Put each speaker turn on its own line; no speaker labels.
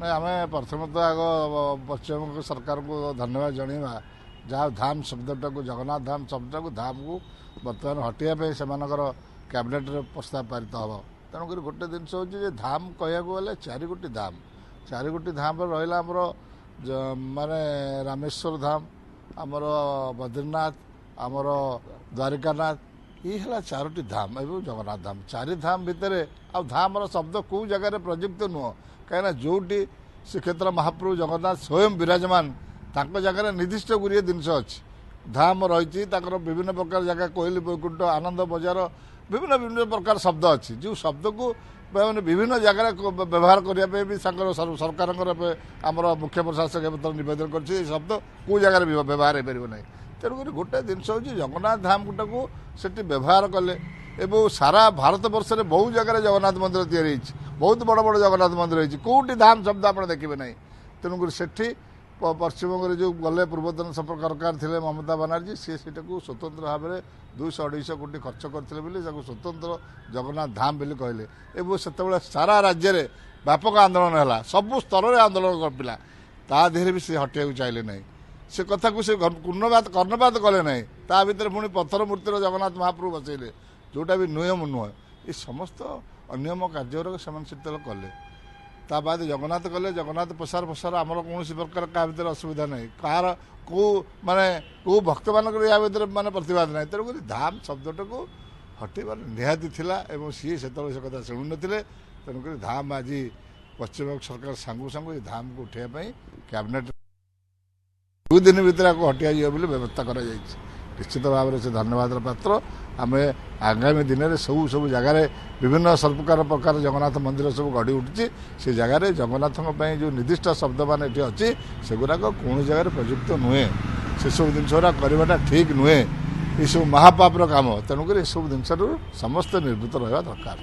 ନାଇଁ ଆମେ ପ୍ରଥମତଃ ଆଗ ପଶ୍ଚିମବଙ୍ଗ ସରକାରକୁ ଧନ୍ୟବାଦ ଜଣାଇବା ଯାହା ଧାମ ଶବ୍ଦଟାକୁ ଜଗନ୍ନାଥ ଧାମ ଶବ୍ଦଟାକୁ ଧାମକୁ ବର୍ତ୍ତମାନ ହଟାଇବା ପାଇଁ ସେମାନଙ୍କର କ୍ୟାବିନେଟ୍ରେ ପ୍ରସ୍ତାବ ପାରିତ ହେବ। ତେଣୁକରି ଗୋଟେ ଜିନିଷ ହେଉଛି ଯେ ଧାମ କହିବାକୁ ଗଲେ 4 ଧାମ 4 ଧାମରେ ରହିଲା ଆମର ମାନେ ରାମେଶ୍ୱର ଧାମ, ଆମର ବଦ୍ରିନାଥ, ଆମର ଦ୍ୱାରିକାନାଥ, ଇଏ ହେଲା 4 ଧାମ ଏବଂ ଜଗନ୍ନାଥ ଧାମ। 4 ଧାମ ଭିତରେ ଆଉ ଧାମର ଶବ୍ଦ କେଉଁ ଜାଗାରେ ପ୍ରଯୁକ୍ତ ନୁହଁ, କାହିଁକିନା ଯେଉଁଠି ଶ୍ରୀକ୍ଷେତ୍ର ମହାପ୍ରଭୁ ଜଗନ୍ନାଥ ସ୍ୱୟଂ ବିରାଜମାନ ତାଙ୍କ ଜାଗାରେ ନିର୍ଦ୍ଦିଷ୍ଟ ଗୁଡ଼ିଏ ଜିନିଷ ଅଛି। ଧାମ ରହିଛି ତାଙ୍କର ବିଭିନ୍ନ ପ୍ରକାର ଜାଗା, କୋଇଲି ବୈକୁଣ୍ଠ, ଆନନ୍ଦ ବଜାର, ବିଭିନ୍ନ ପ୍ରକାର ଶବ୍ଦ ଅଛି ଯେଉଁ ଶବ୍ଦକୁ ମାନେ ବିଭିନ୍ନ ଜାଗାରେ ବ୍ୟବହାର କରିବା ପାଇଁ ବି ତାଙ୍କର ସରକାରଙ୍କର ଆମର ମୁଖ୍ୟ ପ୍ରଶାସକ ନିବେଦନ କରିଛି ଏ ଶବ୍ଦ କେଉଁ ଜାଗାରେ ବ୍ୟବହାର ହେଇପାରିବ ନାହିଁ। ତେଣୁକରି ଗୋଟେ ଜିନିଷ ହେଉଛି ଜଗନ୍ନାଥ ଧାମଟାକୁ ସେଠି ବ୍ୟବହାର କଲେ ଏବଂ ସାରା ଭାରତ ବର୍ଷରେ ବହୁ ଜାଗାରେ ଜଗନ୍ନାଥ ମନ୍ଦିର ତିଆରି ହେଇଛି, ବହୁତ ବଡ଼ ବଡ଼ ଜଗନ୍ନାଥ ମନ୍ଦିର ହେଇଛି, କେଉଁଠି ଧାମ ଶବ୍ଦ ଆପଣ ଦେଖିବେ ନାହିଁ। ତେଣୁକରି ସେଠି ପଶ୍ଚିମବଙ୍ଗରେ ଯେଉଁ ଗଲେ ପୂର୍ବତନ ସରକାର ଥିଲେ ମମତା ବାନାର୍ଜୀ, ସିଏ ସେଇଟାକୁ ସ୍ୱତନ୍ତ୍ର ଭାବରେ 200-250 କୋଟି ଖର୍ଚ୍ଚ କରିଥିଲେ ବୋଲି ତାକୁ ସ୍ୱତନ୍ତ୍ର ଜଗନ୍ନାଥ ଧାମ ବୋଲି କହିଲେ ଏବଂ ସେତେବେଳେ ସାରା ରାଜ୍ୟରେ ବ୍ୟାପକ ଆନ୍ଦୋଳନ ହେଲା, ସବୁ ସ୍ତରରେ ଆନ୍ଦୋଳନ କରିଥିଲା, ତା ଦେହରେ ବି ସେ ହଟିବାକୁ ଚାହିଁଲେ ନାହିଁ। ସେ କଥାକୁ ସେ କର୍ଣ୍ଣପାତ କଲେ ନାହିଁ। ତା ଭିତରେ ପୁଣି ପଥର ମୂର୍ତ୍ତିର ଜଗନ୍ନାଥ ମହାପ୍ରଭୁ ବସେଇଲେ, ଯେଉଁଟା ବି ନିୟମ ନୁହେଁ। ଏ ସମସ୍ତ ଅନିୟମ କାର୍ଯ୍ୟର ସେମାନେ ସେତେବେଳେ କଲେ। ତା ବାଦ ଜଗନ୍ନାଥ କଲେ, ଜଗନ୍ନାଥ ପ୍ରସାର ଆମର କୌଣସି ପ୍ରକାର କାହା ଭିତରେ ଅସୁବିଧା ନାହିଁ, କାହାର କେଉଁ ଭକ୍ତମାନଙ୍କର ୟା ଭିତରେ ପ୍ରତିବାଦ ନାହିଁ। ତେଣୁକରି ଧାମ ଶବ୍ଦଟାକୁ ହଟେଇବାର ନିହାତି ଥିଲା ଏବଂ ସିଏ ସେତେବେଳେ ସେ କଥା ଶୁଣୁନଥିଲେ। ତେଣୁକରି ଧାମ ଆଜି ପଶ୍ଚିମବଙ୍ଗ ସରକାର ସାଙ୍ଗୁ ଏ ଧାମକୁ ଉଠାଇବା ପାଇଁ କ୍ୟାବିନେଟ୍ 2 ଦିନ ଭିତରେ ଆକୁ ହଟିଆଯିବ ବୋଲି ବ୍ୟବସ୍ଥା କରାଯାଇଛି। ନିଶ୍ଚିତ ଭାବରେ ସେ ଧନ୍ୟବାଦର ପାତ୍ର। ଆମେ ଆଗାମୀ ଦିନରେ ସବୁ ଜାଗାରେ ବିଭିନ୍ନ ପ୍ରକାର ଜଗନ୍ନାଥ ମନ୍ଦିର ସବୁ ଗଢ଼ି ଉଠୁଛି, ସେ ଜାଗାରେ ଜଗନ୍ନାଥଙ୍କ ପାଇଁ ଯେଉଁ ନିର୍ଦ୍ଦିଷ୍ଟ ଶବ୍ଦମାନ ଏଠି ଅଛି ସେଗୁଡ଼ାକ କୌଣସି ଜାଗାରେ ପ୍ରଯୁକ୍ତ ନୁହେଁ। ସେସବୁ ଜିନିଷ ଗୁଡ଼ା କରିବାଟା ଠିକ୍ ନୁହେଁ, ଏସବୁ ମହାପାପର କାମ। ତେଣୁକରି ଏସବୁ ଜିନିଷରୁ ସମସ୍ତେ ନିର୍ଭୀତ ରହିବା ଦରକାର।